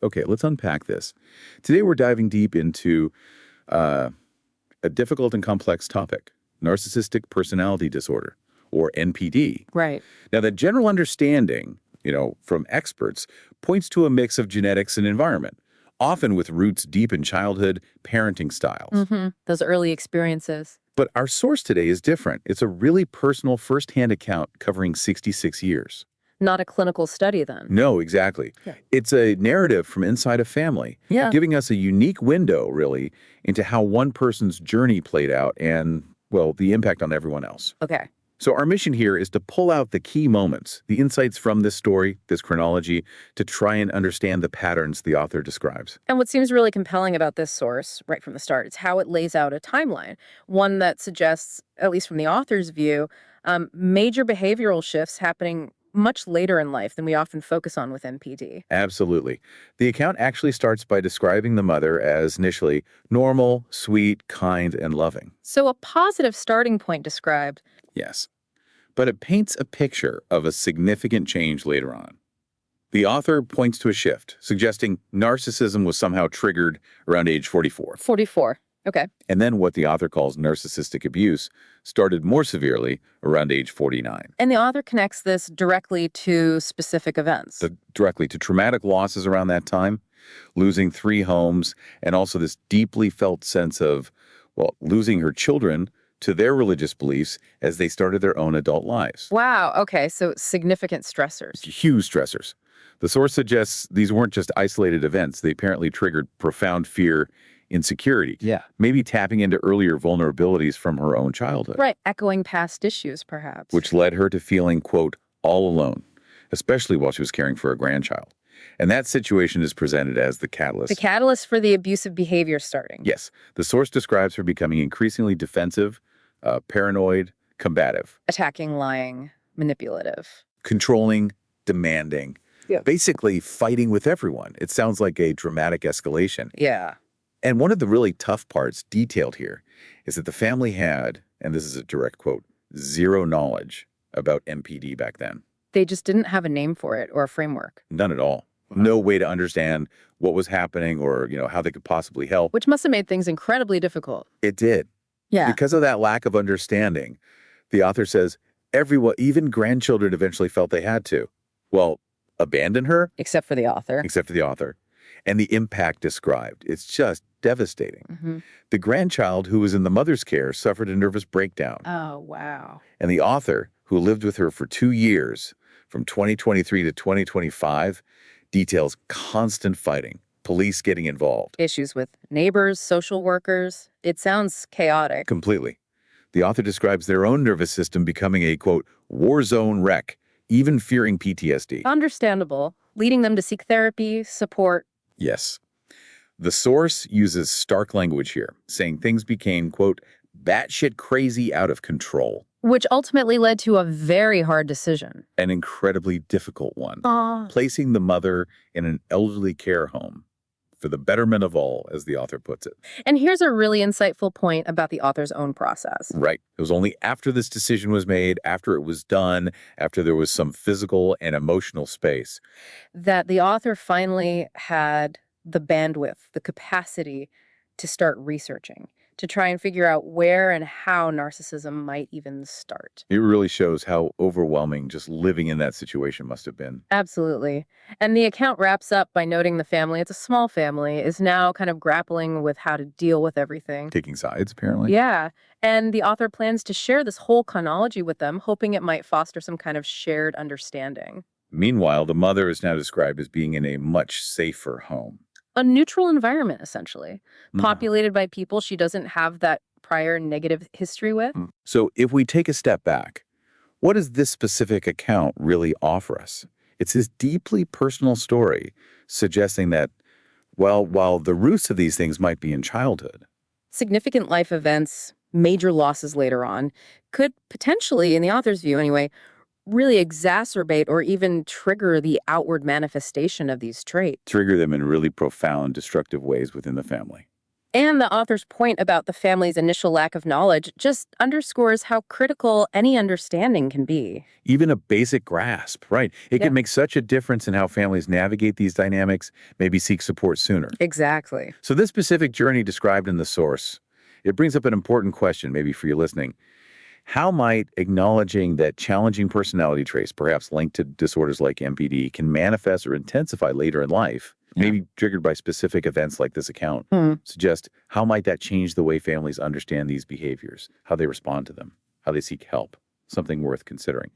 Okay, let's unpack this. Today we're diving deep into uh, a difficult and complex topic, narcissistic personality disorder, or NPD. Right. Now, the general understanding, from experts, points to a mix of genetics and environment, often with roots deep in childhood parenting styles. Those early experiences. But our source today is different. It's a really personal firsthand account covering 66 years. Not a clinical study then. No, exactly. Yeah. It's a narrative from inside a family, Yeah. giving us a unique window, really, into how one person's journey played out and, well, the impact on everyone else. Okay. So our mission here is to pull out the key moments, the insights from this story, this chronology, to try and understand the patterns the author describes. And what seems really compelling about this source, right from the start, is how it lays out a timeline, one that suggests, at least from the author's view, major behavioral shifts happening much later in life than we often focus on with NPD. Absolutely. The account actually starts by describing the mother as initially normal, sweet, kind, and loving. So a positive starting point described. Yes. But it paints a picture of a significant change later on. The author points to a shift, suggesting narcissism was somehow triggered around age 44. 44. Okay. And then what the author calls narcissistic abuse started more severely around age 49. And the author connects this directly to specific events. Directly to traumatic losses around that time, losing 3 homes, and also this deeply felt sense of, well, losing her children to their religious beliefs as they started their own adult lives. Wow. Okay. So significant stressors. Huge stressors. The source suggests these weren't just isolated events. They apparently triggered profound fear, insecurity. Yeah. Maybe tapping into earlier vulnerabilities from her own childhood. Right. Echoing past issues, perhaps. Which led her to feeling, quote, all alone, especially while she was caring for a grandchild. And that situation is presented as the catalyst. The catalyst for the abusive behavior starting. Yes. The source describes her becoming increasingly defensive, paranoid, combative. Attacking, lying, manipulative. Controlling, demanding. Yeah. Basically fighting with everyone. It sounds like a dramatic escalation. Yeah. And one of the really tough parts detailed here is that the family had, and this is a direct quote, zero knowledge about NPD back then. They just didn't have a name for it or a framework. None at all. No way to understand what was happening or, how they could possibly help. Which must have made things incredibly difficult. It did. Yeah. Because of that lack of understanding, the author says everyone, even grandchildren, eventually felt they had to, well, abandon her. Except for the author. Except for the author. And the impact described. It's just devastating. The grandchild who was in the mother's care suffered a nervous breakdown. Oh, wow. And the author, who lived with her for 2 years, from 2023 to 2025, details constant fighting, police getting involved. Issues with neighbors, social workers. It sounds chaotic. Completely. The author describes their own nervous system becoming a, quote, war zone wreck, even fearing PTSD. Understandable, leading them to seek therapy, support. Yes. The source uses stark language here, saying things became, quote, batshit crazy out of control. Which ultimately led to a very hard decision. An incredibly difficult one. Ah. Placing the mother in an elderly care home for the betterment of all, as the author puts it. And here's a really insightful point about the author's own process. Right. It was only after this decision was made, after it was done, after there was some physical and emotional space, that the author finally had the bandwidth, the capacity to start researching, to try and figure out where and how narcissism might even start. It really shows how overwhelming just living in that situation must have been. Absolutely. And the account wraps up by noting the family, it's a small family, is now kind of grappling with how to deal with everything. Taking sides, apparently. Yeah. And the author plans to share this whole chronology with them, hoping it might foster some kind of shared understanding. Meanwhile, the mother is now described as being in a much safer home. A neutral environment, essentially, populated by people she doesn't have that prior negative history with. So if we take a step back, what does this specific account really offer us? It's this deeply personal story suggesting that, well, while the roots of these things might be in childhood, significant life events, major losses later on, could potentially, in the author's view anyway, really exacerbate or even trigger the outward manifestation of these traits. trigger them in really profound, destructive ways within the family. And the author's point about the family's initial lack of knowledge just underscores how critical any understanding can be. Even a basic grasp, right? It Yeah, can make such a difference in how families navigate these dynamics, maybe seek support sooner. exactly. So this specific journey described in the source, it brings up an important question maybe for you listening. How might acknowledging that challenging personality traits, perhaps linked to disorders like MPD, can manifest or intensify later in life, maybe triggered by specific events like this account, Hmm. suggest how might that change the way families understand these behaviors, how they respond to them, how they seek help? Something worth considering.